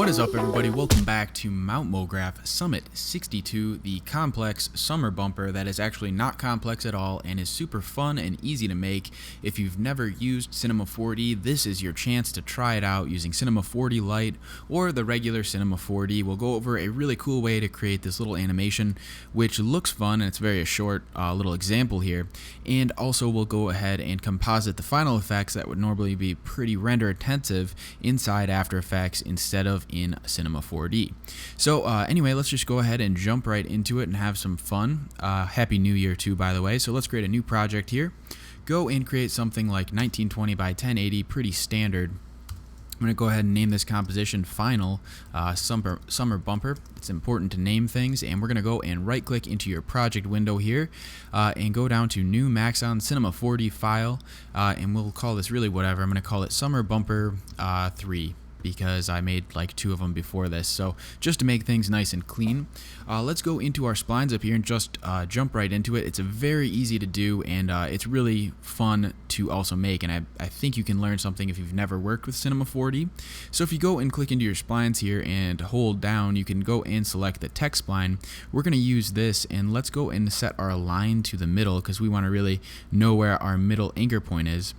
What is up, everybody? Welcome back to Mount Mograph Summit 62, the complex summer bumper that is actually not complex at all and is super fun and easy to make. If you've never used Cinema 4D, this is your chance to try it out using Cinema 4D Lite or the regular Cinema 4D. We'll go over a really cool way to create this little animation, which looks fun, and it's very short little example here. And also we'll go ahead and composite the final effects that would normally be pretty render intensive inside After Effects instead of in Cinema 4D. So anyway, let's just go ahead and jump right into it and have some fun. Happy New Year too, by the way. So let's create a new project here. Go and create something like 1920 by 1080, pretty standard. I'm going to go ahead and name this composition Final Summer Bumper. It's important to name things, and we're going to go and right click into your project window here and go down to New Maxon Cinema 4D file, and we'll call this really whatever. I'm going to call it Summer Bumper 3. Because I made like 2 of them before this, so just to make things nice and clean. Let's go into our splines up here and just jump right into it. It's very easy to do, and it's really fun to also make, and I think you can learn something if you've never worked with Cinema 4D. So if you go and click into your splines here and hold down, you can go and select the text spline. We're going to use this, and let's go and set our line to the middle because we want to really know where our middle anchor point is,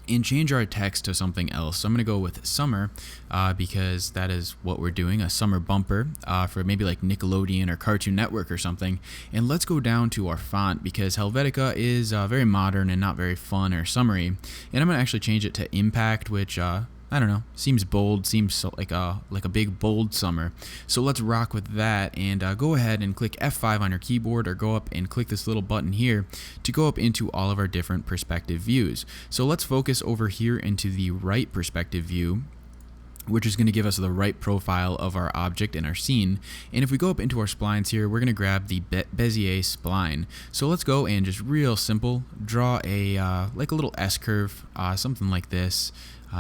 and change our text to something else. So I'm going to go with summer because that is what we're doing, a summer bumper for maybe like Nickelodeon or Cartoon Network or something. And let's go down to our font because Helvetica is very modern and not very fun or summery. And I'm going to actually change it to Impact, which I don't know, seems bold, seems like a big bold summer. So let's rock with that, and go ahead and click F5 on your keyboard, or go up and click this little button here to go up into all of our different perspective views. So let's focus over here into the right perspective view, which is going to give us the right profile of our object and our scene. And if we go up into our splines here, we're going to grab the Bezier spline. So let's go and just real simple draw a like a little S-curve, something like this.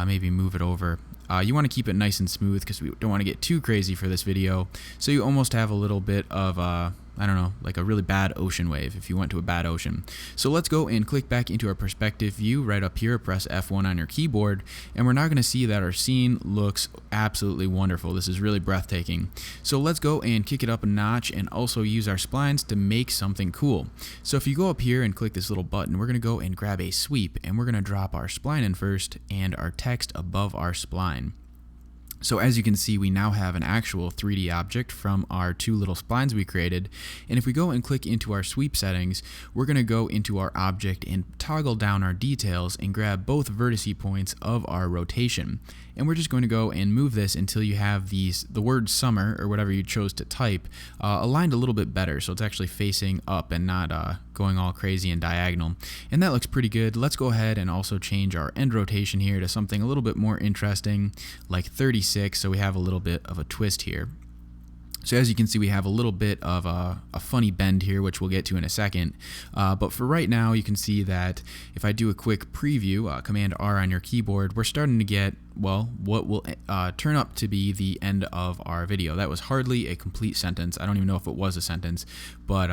Maybe move it over. You want to keep it nice and smooth because we don't want to get too crazy for this video. So you almost have a little bit of I don't know, like a really bad ocean wave if you went to a bad ocean. So let's go and click back into our perspective view right up here, press F1 on your keyboard, and we're now going to see that our scene looks absolutely wonderful. This is really breathtaking. So let's go and kick it up a notch and also use our splines to make something cool. So if you go up here and click this little button, we're going to go and grab a sweep, and we're going to drop our spline in first and our text above our spline. So as you can see, we now have an actual 3D object from our 2 little splines we created. And if we go and click into our sweep settings, we're going to go into our object and toggle down our details and grab both vertice points of our rotation. And we're just going to go and move this until you have the word summer, or whatever you chose to type, aligned a little bit better. So it's actually facing up and not going all crazy and diagonal. And that looks pretty good. Let's go ahead and also change our end rotation here to something a little bit more interesting, like 36, so we have a little bit of a twist here. So as you can see, we have a little bit of a funny bend here, which we'll get to in a second. But for right now, you can see that if I do a quick preview, Command R on your keyboard, we're starting to get, well, what will turn up to be the end of our video. That was hardly a complete sentence. I don't even know if it was a sentence, but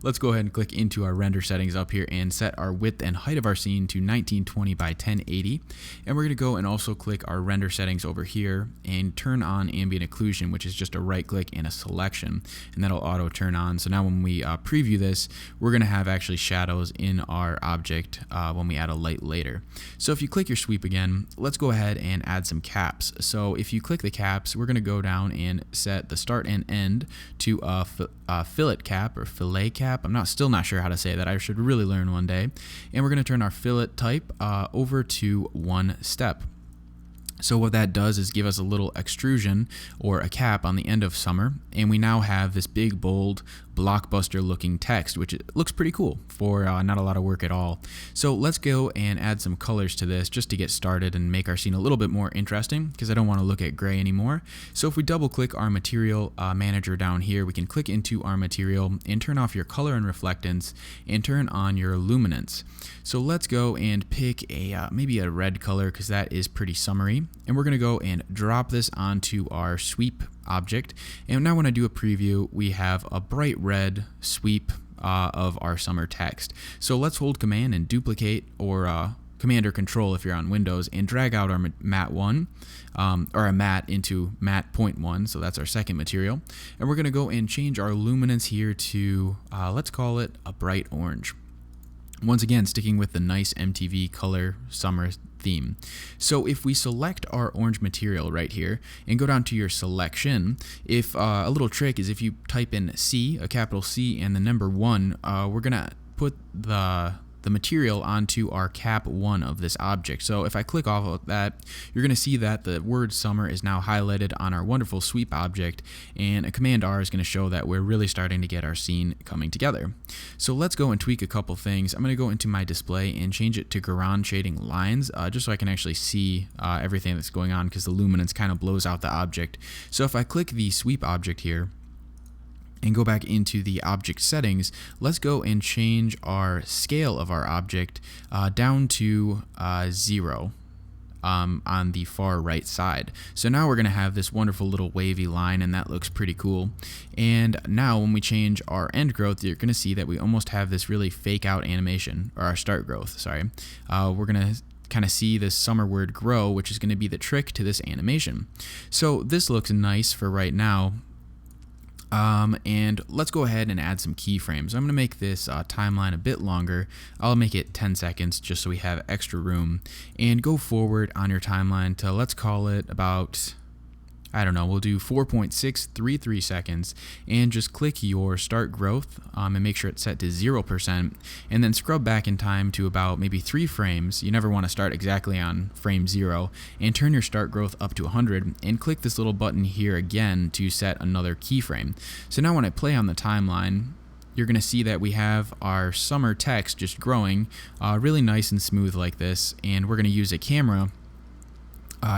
let's go ahead and click into our render settings up here and set our width and height of our scene to 1920 by 1080. And we're going to go and also click our render settings over here and turn on ambient occlusion, which is just a right click and a selection, and that'll auto turn on. So now when we preview this, we're going to have actually shadows in our object when we add a light later. So if you click your sweep again, let's go ahead and add some caps. So if you click the caps, we're going to go down and set the start and end to a fillet cap or fillet cap. I'm still not sure how to say that. I should really learn one day. And we're going to turn our fillet type over to 1 step. So what that does is give us a little extrusion or a cap on the end of summer, and we now have this big, bold, blockbuster looking text, which looks pretty cool for not a lot of work at all. So let's go and add some colors to this just to get started and make our scene a little bit more interesting, because I don't want to look at gray anymore. So if we double click our material manager down here, we can click into our material and turn off your color and reflectance and turn on your luminance. So let's go and pick a maybe a red color, because that is pretty summery. And we're going to go and drop this onto our sweep object. And now when I do a preview, we have a bright red sweep of our summer text. So let's hold command and duplicate or Command or Control if you're on Windows, and drag out our matte 1, or a matte into matte 0.1, so that's our second material. And we're going to go and change our luminance here to, let's call it a bright orange. Once again, sticking with the nice MTV color summer theme. So if we select our orange material right here and go down to your selection, if a little trick is if you type in C, a capital C, and the number 1, we're going to put the material onto our cap 1 of this object. So if I click off of that, you're going to see that the word summer is now highlighted on our wonderful sweep object, and a Command R is going to show that we're really starting to get our scene coming together. So let's go and tweak a couple things. I'm going to go into my display and change it to ground shading lines, just so I can actually see everything that's going on, because the luminance kind of blows out the object. So if I click the sweep object here, and go back into the object settings, let's go and change our scale of our object down to 0 on the far right side. So now we're going to have this wonderful little wavy line, and that looks pretty cool. And now when we change our end growth, you're going to see that we almost have this really fake out animation, or our start growth, sorry. We're going to kind of see this summer word grow, which is going to be the trick to this animation. So this looks nice for right now. And let's go ahead and add some keyframes. I'm going to make this timeline a bit longer. I'll make it 10 seconds just so we have extra room, and go forward on your timeline to, let's call it about, I don't know, we'll do 4.633 seconds, and just click your start growth and make sure it's set to 0%, and then scrub back in time to about maybe 3 frames. You never want to start exactly on frame 0, and turn your start growth up to 100, and click this little button here again to set another keyframe. So now when I play on the timeline, you're going to see that we have our summer text just growing really nice and smooth like this, and we're going to use a camera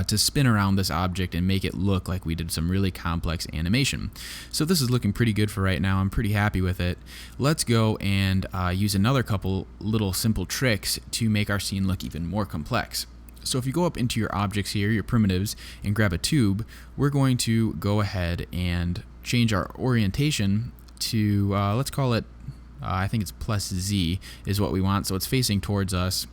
to spin around this object and make it look like we did some really complex animation. So this is looking pretty good for right now. I'm pretty happy with it. Let's go and use another couple little simple tricks to make our scene look even more complex. So if you go up into your objects here, your primitives, and grab a tube, we're going to go ahead and change our orientation to, let's call it, I think it's +Z is what we want, so it's facing towards us.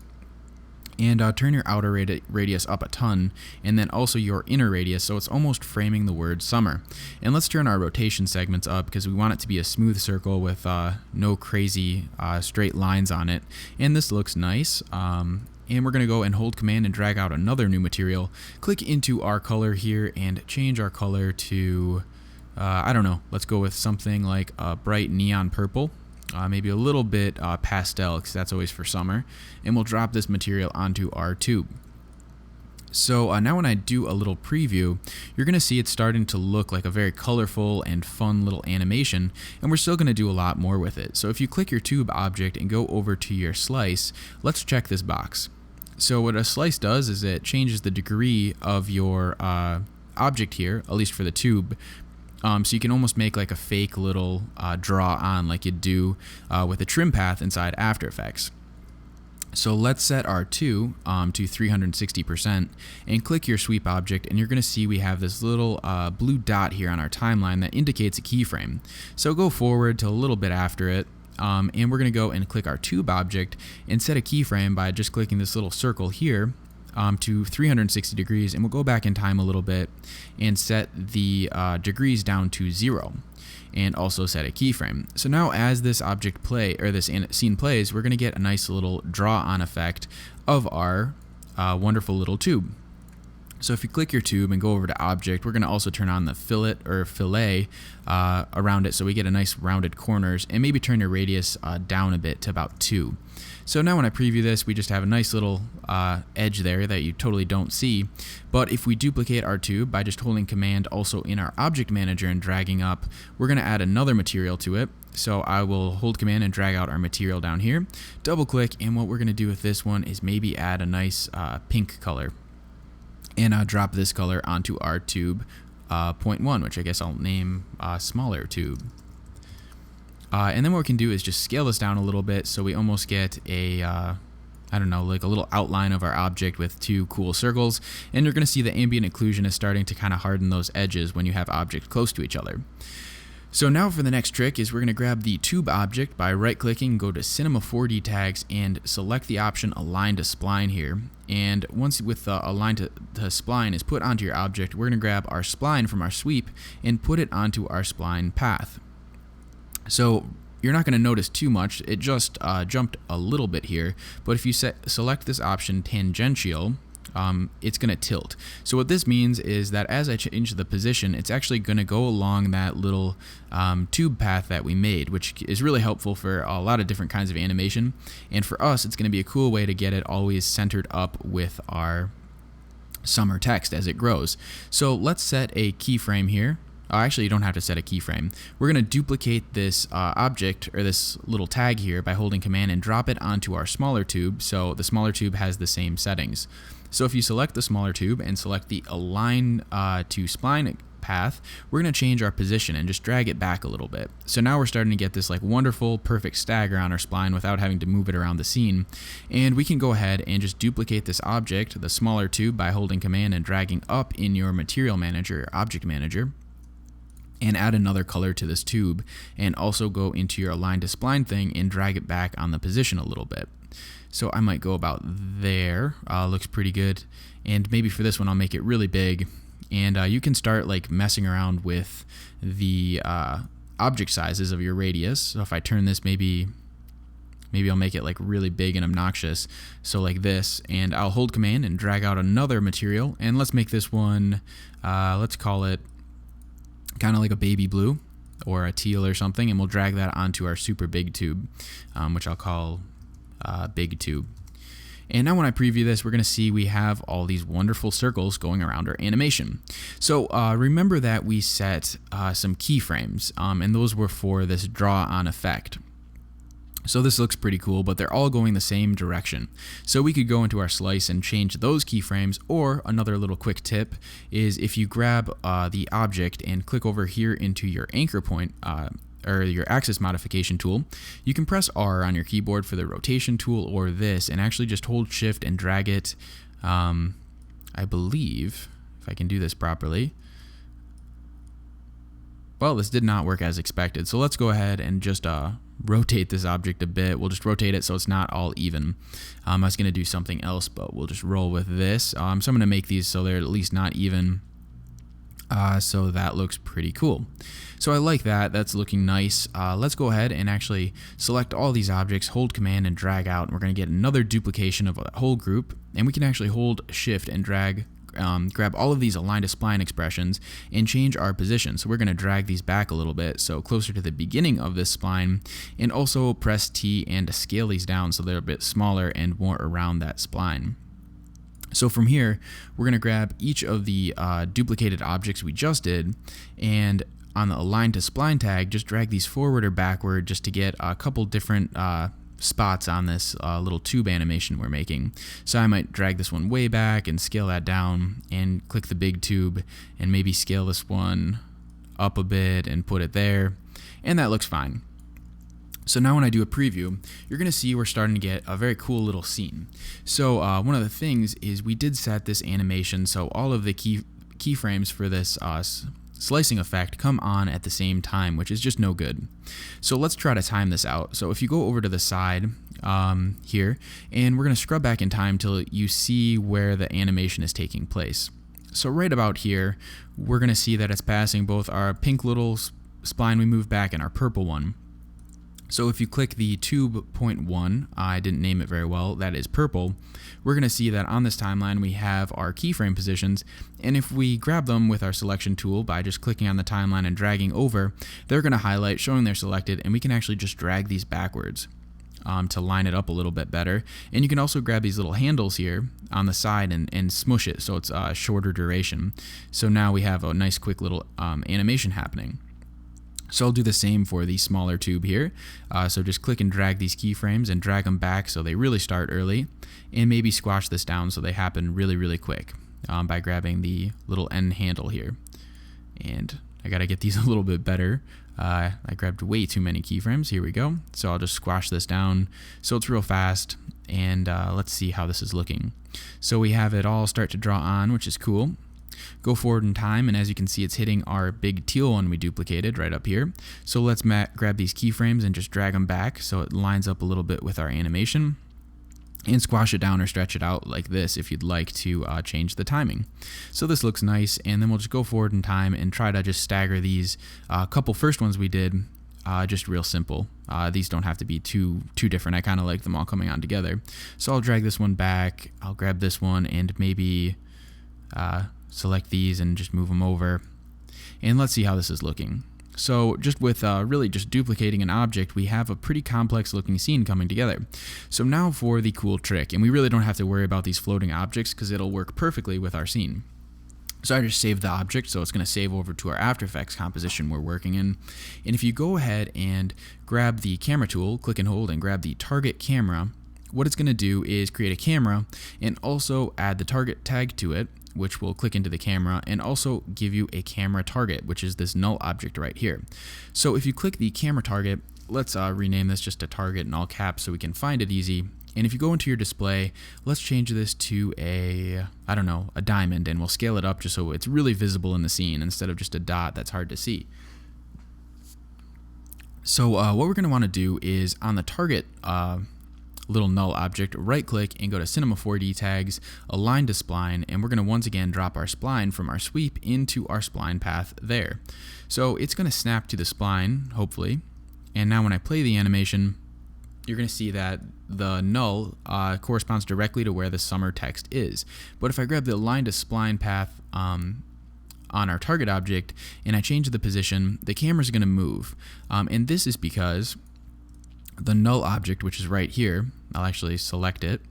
And turn your outer radius up a ton, and then also your inner radius, so it's almost framing the word summer. And let's turn our rotation segments up, because we want it to be a smooth circle with no crazy straight lines on it. And this looks nice. And we're going to go and hold Command and drag out another new material. Click into our color here and change our color to, I don't know, let's go with something like a bright neon purple. Maybe a little bit pastel, because that's always for summer, and we'll drop this material onto our tube. So now when I do a little preview, you're going to see it's starting to look like a very colorful and fun little animation, and we're still going to do a lot more with it. So if you click your tube object and go over to your slice, let's check this box. So what a slice does is it changes the degree of your object here, at least for the tube. So you can almost make like a fake little draw on like you'd do with a trim path inside After Effects. So let's set our 2 to 360% and click your sweep object, and you're going to see we have this little blue dot here on our timeline that indicates a keyframe. So go forward to a little bit after it, and we're going to go and click our tube object and set a keyframe by just clicking this little circle here to 360 degrees, and we'll go back in time a little bit and set the degrees down to 0, and also set a keyframe. So now as this object this scene plays, we're going to get a nice little draw on effect of our wonderful little tube. So if you click your tube and go over to object, we're going to also turn on the fillet around it, so we get a nice rounded corners, and maybe turn your radius down a bit to about 2. So now when I preview this, we just have a nice little edge there that you totally don't see. But if we duplicate our tube by just holding Command also in our object manager and dragging up, we're going to add another material to it. So I will hold Command and drag out our material down here, double click, and what we're going to do with this one is maybe add a nice pink color. And drop this color onto our tube 0.1, which I guess I'll name smaller tube. And then what we can do is just scale this down a little bit so we almost get a, I don't know, like a little outline of our object with 2 cool circles. And you're going to see the ambient occlusion is starting to kind of harden those edges when you have objects close to each other. So now for the next trick is we're going to grab the tube object by right-clicking, go to Cinema 4D tags, and select the option Align to Spline here. And once with Align to Spline is put onto your object, we're going to grab our spline from our sweep and put it onto our spline path. So you're not going to notice too much, it just jumped a little bit here, but if you select this option tangential, it's going to tilt. So what this means is that as I change the position, it's actually going to go along that little tube path that we made, which is really helpful for a lot of different kinds of animation. And for us, it's going to be a cool way to get it always centered up with our summer text as it grows. So let's set a keyframe here. Actually, you don't have to set a keyframe. We're going to duplicate this object, or this little tag here, by holding Command and drop it onto our smaller tube, so the smaller tube has the same settings. So if you select the smaller tube and select the Align to Spline path, we're going to change our position and just drag it back a little bit. So now we're starting to get this like wonderful, perfect stagger on our spline without having to move it around the scene. And we can go ahead and just duplicate this object, the smaller tube, by holding Command and dragging up in your Material Manager, Object Manager, and add another color to this tube, and also go into your Align to Spline thing and drag it back on the position a little bit. So I might go about there, looks pretty good, and maybe for this one I'll make it really big, and you can start like messing around with the object sizes of your radius. So if I turn this, maybe I'll make it like really big and obnoxious, so like this, and I'll hold Command and drag out another material, and let's make this one, let's call it kind of like a baby blue or a teal or something, and we'll drag that onto our super big tube, which I'll call big tube. And now when I preview this, we're going to see we have all these wonderful circles going around our animation. So remember that we set some keyframes, and those were for this draw on effect. So this looks pretty cool, but they're all going the same direction. So we could go into our slice and change those keyframes, or another little quick tip is if you grab the object and click over here into your anchor point, or your axis modification tool, you can press R on your keyboard for the rotation tool or this, and actually just hold shift and drag it, I believe, if I can do this properly. Well, this did not work as expected, so let's go ahead and just rotate this object a bit. We'll just rotate it so it's not all even. I was going to do something else, but we'll just roll with this. So I'm going to make these so they're at least not even, so that looks pretty cool. So I like that, that's looking nice. Let's go ahead and actually select all these objects, hold Command and drag out, and we're going to get another duplication of a whole group, and we can actually hold Shift and drag, grab all of these Align to Spline expressions and change our position. So we're going to drag these back a little bit, so closer to the beginning of this spline, and also press T and scale these down so they're a bit smaller and more around that spline. So from here, we're going to grab each of the duplicated objects we just did, and on the Align to Spline tag, just drag these forward or backward just to get a couple different spots on this little tube animation we're making. So I might drag this one way back and scale that down, and click the big tube and maybe scale this one up a bit and put it there, and that looks fine. So now when I do a preview, you're going to see we're starting to get a very cool little scene. So one of the things is we did set this animation so all of the keyframes for this slicing effect come on at the same time, which is just no good. So let's try to time this out. So if you go over to the side here, and we're going to scrub back in time till you see where the animation is taking place. So right about here, we're going to see that it's passing both our pink little spline we moved back and our purple one. So if you click the tube point 1, I didn't name it very well, that is purple, we're going to see that on this timeline we have our keyframe positions, and if we grab them with our selection tool by just clicking on the timeline and dragging over, they're going to highlight showing they're selected, and we can actually just drag these backwards to line it up a little bit better. And you can also grab these little handles here on the side and smush it so it's a shorter duration. So now we have a nice quick little animation happening. So I'll do the same for the smaller tube here. So just click and drag these keyframes and drag them back so they really start early, and maybe squash this down so they happen really, really quick by grabbing the little end handle here. And I gotta get these a little bit better. I grabbed way too many keyframes. Here we go. So I'll just squash this down so it's real fast, and let's see how this is looking. So we have it all start to draw on, which is cool. Go forward in time, and as you can see, it's hitting our big teal one we duplicated right up here. So let's grab these keyframes and just drag them back so it lines up a little bit with our animation, and squash it down or stretch it out like this if you'd like to change the timing. So this looks nice, and then we'll just go forward in time and try to just stagger these couple first ones we did just real simple. These don't have to be too different. I kind of like them all coming on together. So I'll drag this one back, I'll grab this one and maybe select these and just move them over, and let's see how this is looking. So just with really just duplicating an object, we have a pretty complex looking scene coming together. So now for the cool trick, and we really don't have to worry about these floating objects because it'll work perfectly with our scene. So I just saved the object, so it's going to save over to our After Effects composition we're working in. And if you go ahead and grab the camera tool, click and hold, and grab the target camera, what it's going to do is create a camera and also add the target tag to it, which will click into the camera, and also give you a camera target, which is this null object right here. So if you click the camera target, let's rename this just to target in all caps so we can find it easy. And if you go into your display, let's change this to a diamond, and we'll scale it up just so it's really visible in the scene instead of just a dot that's hard to see. So what we're going to want to do is on the target little null object, right click and go to Cinema 4D tags, align to spline, and we're going to once again drop our spline from our sweep into our spline path there. So it's going to snap to the spline, hopefully, and now when I play the animation, you're going to see that the null corresponds directly to where the summer text is. But if I grab the align to spline path on our target object and I change the position, the camera's going to move, and this is because the null object, which is right here, I'll actually select it,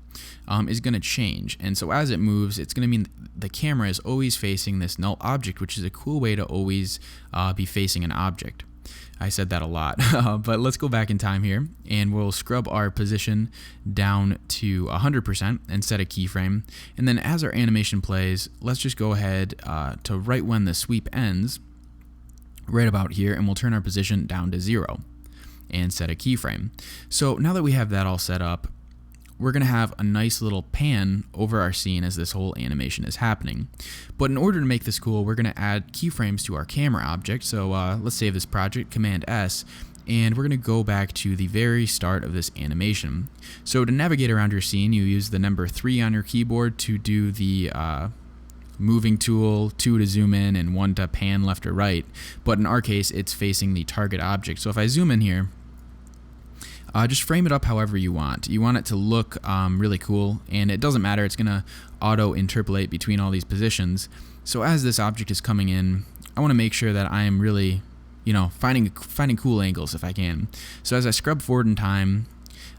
is going to change. And so as it moves, it's going to mean the camera is always facing this null object, which is a cool way to always be facing an object. I said that a lot, but let's go back in time here, and we'll scrub our position down to 100% and set a keyframe. And then as our animation plays, let's just go ahead to right when the sweep ends, right about here, and we'll turn our position down to 0. And set a keyframe. So now that we have that all set up, we're going to have a nice little pan over our scene as this whole animation is happening. But in order to make this cool, we're going to add keyframes to our camera object. So let's save this project, Command S, and we're going to go back to the very start of this animation. So to navigate around your scene, you use the number 3 on your keyboard to do the moving tool, 2 to zoom in, and 1 to pan left or right. But in our case, it's facing the target object. So if I zoom in here, just frame it up however you want. You want it to look really cool, and it doesn't matter. It's going to auto-interpolate between all these positions. So as this object is coming in, I want to make sure that I am really, finding cool angles if I can. So as I scrub forward in time,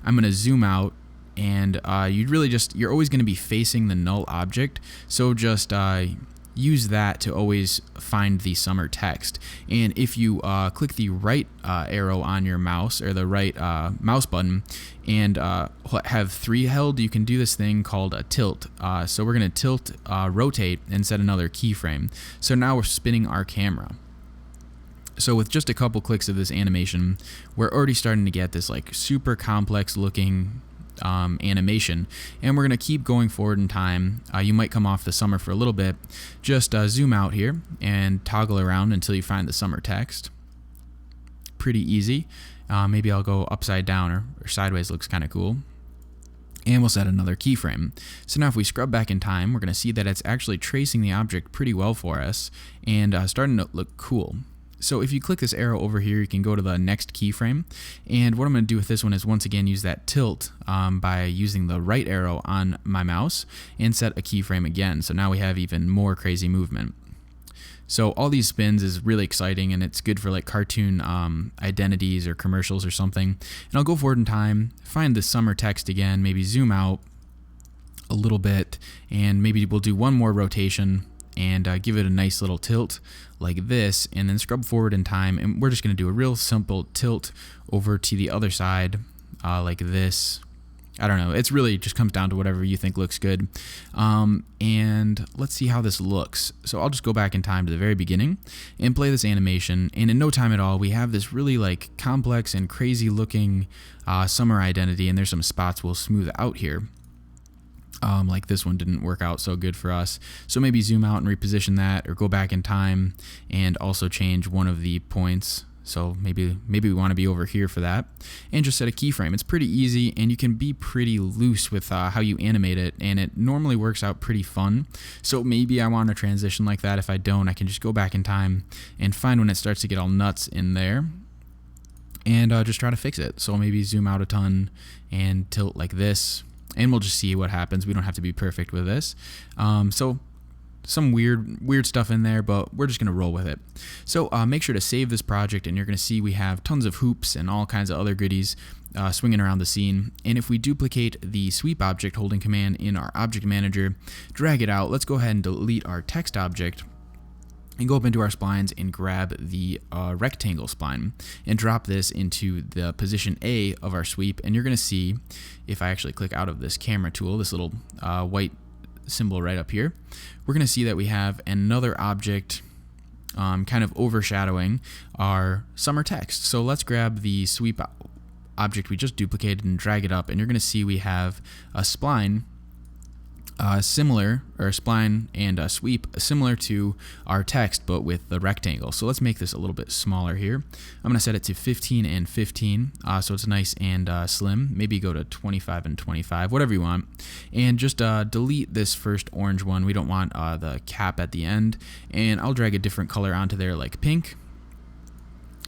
I'm going to zoom out, and you're always going to be facing the null object. So just use that to always find the summer text. And if you click the right arrow on your mouse, or the right mouse button, and have 3 held, you can do this thing called a tilt. So we're going to tilt, rotate, and set another keyframe. So now we're spinning our camera. So with just a couple clicks of this animation, we're already starting to get this like super complex looking animation, and we're going to keep going forward in time. You might come off the summer for a little bit. Just zoom out here and toggle around until you find the summer text. Pretty easy. Maybe I'll go upside down or sideways, looks kind of cool. And we'll set another keyframe. So now if we scrub back in time, we're going to see that it's actually tracing the object pretty well for us and starting to look cool. So if you click this arrow over here, you can go to the next keyframe. And what I'm going to do with this one is once again use that tilt by using the right arrow on my mouse and set a keyframe again. So now we have even more crazy movement. So all these spins is really exciting, and it's good for like cartoon identities or commercials or something. And I'll go forward in time, find the summer text again, maybe zoom out a little bit, and maybe we'll do one more rotation and give it a nice little tilt like this, and then scrub forward in time, and we're just going to do a real simple tilt over to the other side like this. I don't know, it's really just comes down to whatever you think looks good. And let's see how this looks. So I'll just go back in time to the very beginning and play this animation, and in no time at all we have this really like complex and crazy looking summer identity, and there's some spots we'll smooth out here. Like this one didn't work out so good for us. So maybe zoom out and reposition that, or go back in time and also change one of the points. So maybe we want to be over here for that, and just set a keyframe. It's pretty easy, and you can be pretty loose with how you animate it, and it normally works out pretty fun. So maybe I want to transition like that. If I don't, I can just go back in time and find when it starts to get all nuts in there, and just try to fix it. So maybe zoom out a ton and tilt like this, and we'll just see what happens. We don't have to be perfect with this. So some weird stuff in there, but we're just going to roll with it. So make sure to save this project, and you're going to see we have tons of hoops and all kinds of other goodies swinging around the scene. And if we duplicate the sweep object holding command in our object manager, drag it out, let's go ahead and delete our text object and go up into our splines and grab the rectangle spline and drop this into the position A of our sweep. And you're going to see, if I actually click out of this camera tool, this little white symbol right up here, we're going to see that we have another object kind of overshadowing our summer text. So let's grab the sweep object we just duplicated and drag it up, and you're going to see we have a spline similar, or a spline and a sweep similar to our text, but with the rectangle. So let's make this a little bit smaller here. I'm going to set it to 15 and 15, so it's nice and slim. Maybe go to 25 and 25, whatever you want. And just delete this first orange one. We don't want the cap at the end. And I'll drag a different color onto there, like pink.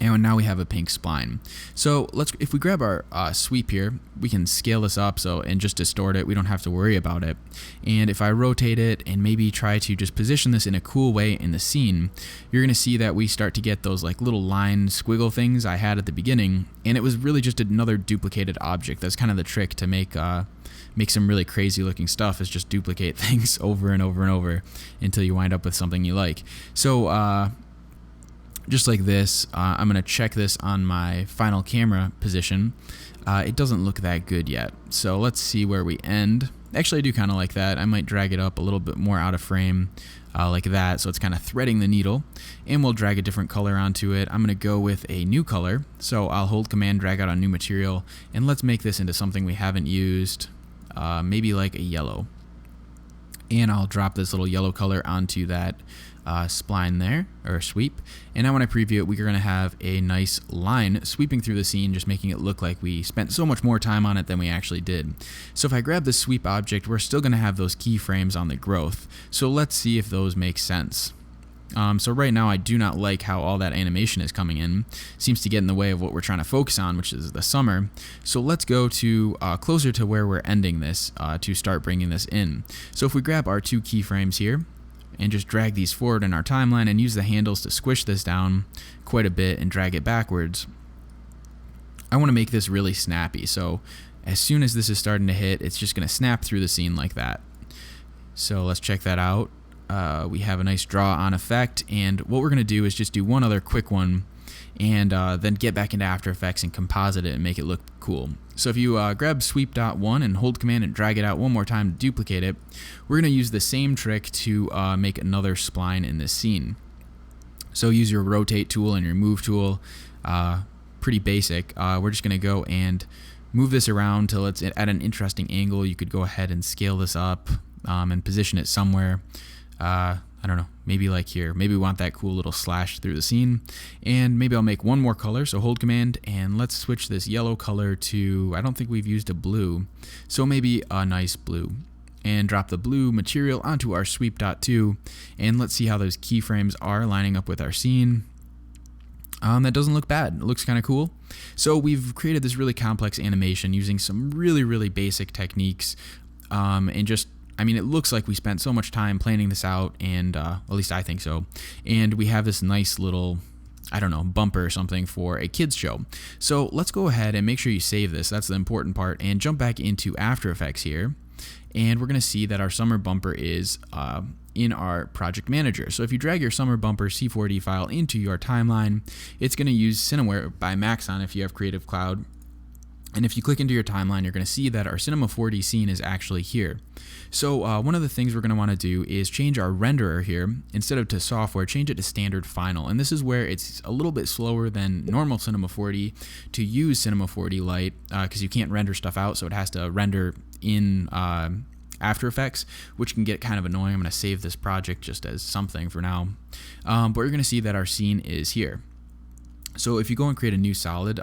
And now we have a pink spline. So if we grab our sweep here, we can scale this up and just distort it. We don't have to worry about it. And if I rotate it and maybe try to just position this in a cool way in the scene, you're gonna see that we start to get those like little line squiggle things I had at the beginning. And it was really just another duplicated object. That's kind of the trick to make some really crazy looking stuff, is just duplicate things over and over and over until you wind up with something you like. So just like this, I'm going to check this on my final camera position. It doesn't look that good yet, so let's see where we end. Actually, I do kind of like that. I might drag it up a little bit more out of frame like that, so it's kind of threading the needle, and we'll drag a different color onto it. I'm going to go with a new color, so I'll hold command, drag out on new material, and let's make this into something we haven't used, maybe like a yellow. And I'll drop this little yellow color onto that spline there, or sweep. And now when I preview it, we're going to have a nice line sweeping through the scene, just making it look like we spent so much more time on it than we actually did. So if I grab the sweep object, we're still going to have those keyframes on the growth. So let's see if those make sense. So right now I do not like how all that animation is coming in. Seems to get in the way of what we're trying to focus on, which is the summer. So let's go to closer to where we're ending this to start bringing this in. So if we grab our two keyframes here and just drag these forward in our timeline and use the handles to squish this down quite a bit and drag it backwards, I want to make this really snappy. So as soon as this is starting to hit, it's just going to snap through the scene like that. So let's check that out. We have a nice draw on effect, and what we're going to do is just do one other quick one and then get back into After Effects and composite it and make it look cool. So if you grab sweep.1 and hold command and drag it out one more time to duplicate it, we're going to use the same trick to make another spline in this scene. So use your rotate tool and your move tool, pretty basic. We're just going to go and move this around till it's at an interesting angle. You could go ahead and scale this up and position it somewhere. I don't know, maybe like here. Maybe we want that cool little slash through the scene. And maybe I'll make one more color, so hold command, and let's switch this yellow color to, I don't think we've used a blue, so maybe a nice blue. And drop the blue material onto our sweep.2, and let's see how those keyframes are lining up with our scene. That doesn't look bad. It looks kind of cool. So we've created this really complex animation using some really basic techniques, and just, I mean, it looks like we spent so much time planning this out, and at least I think so. And we have this nice little, I don't know, bumper or something for a kids show. So let's go ahead and make sure you save this. That's the important part. And jump back into After Effects here. And we're going to see that our summer bumper is in our project manager. So if you drag your summer bumper C4D file into your timeline, it's going to use Cineware by Maxon if you have Creative Cloud. And if you click into your timeline, you're going to see that our Cinema 4D scene is actually here. So one of the things we're going to want to do is change our renderer here. Instead of to software, change it to standard final. And this is where it's a little bit slower than normal Cinema 4D to use Cinema 4D Lite, because you can't render stuff out, so it has to render in After Effects, which can get kind of annoying. I'm going to save this project just as something for now. But you're going to see that our scene is here. So if you go and create a new solid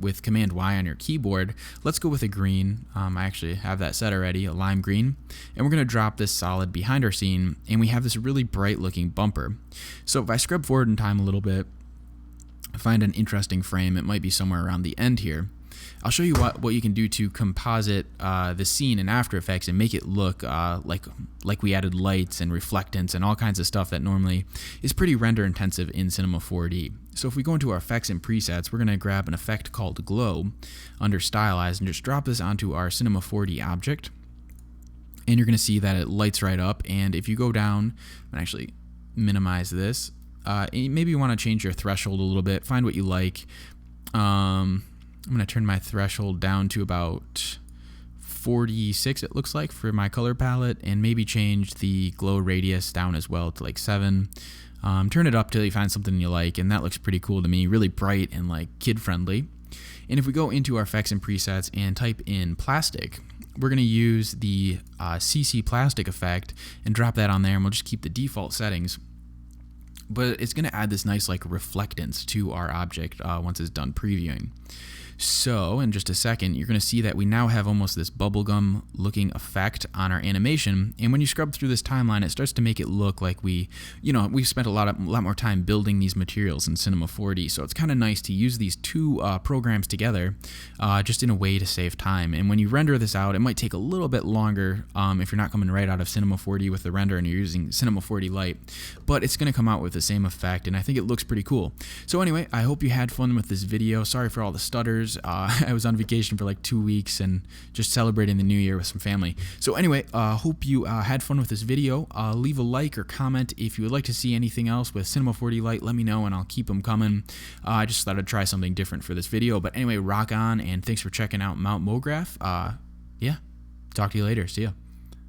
with Command Y on your keyboard, let's go with a green. I actually have that set already, a lime green. And we're going to drop this solid behind our scene, and we have this really bright looking bumper. So if I scrub forward in time a little bit, find an interesting frame, it might be somewhere around the end here. I'll show you what you can do to composite the scene in After Effects and make it look like we added lights and reflectance and all kinds of stuff that normally is pretty render intensive in Cinema 4D. So if we go into our effects and presets, we're going to grab an effect called Glow under Stylize and just drop this onto our Cinema 4D object. And you're going to see that it lights right up. And if you go down and actually minimize this, maybe you want to change your threshold a little bit, find what you like. I'm going to turn my threshold down to about 46, it looks like, for my color palette, and maybe change the glow radius down as well to like 7. Turn it up till you find something you like, and that looks pretty cool to me, really bright and like kid-friendly. And if we go into our effects and presets and type in plastic, we're going to use the CC plastic effect and drop that on there, and we'll just keep the default settings. But it's going to add this nice like reflectance to our object once it's done previewing. So in just a second, you're going to see that we now have almost this bubblegum looking effect on our animation. And when you scrub through this timeline, it starts to make it look like we've spent a lot more time building these materials in Cinema 4D. So it's kind of nice to use these two programs together just in a way to save time. And when you render this out, it might take a little bit longer if you're not coming right out of Cinema 4D with the render and you're using Cinema 4D Lite. But it's going to come out with the same effect, and I think it looks pretty cool. So anyway, I hope you had fun with this video. Sorry for all the stutters. I was on vacation for like 2 weeks and just celebrating the new year with some family. So anyway, hope you had fun with this video. Leave a like or comment if you would like to see anything else with Cinema 4D Lite. Let me know and I'll keep them coming. I just thought I'd try something different for this video. But anyway, rock on, and thanks for checking out Mount MoGraph. Yeah, talk to you later. See ya.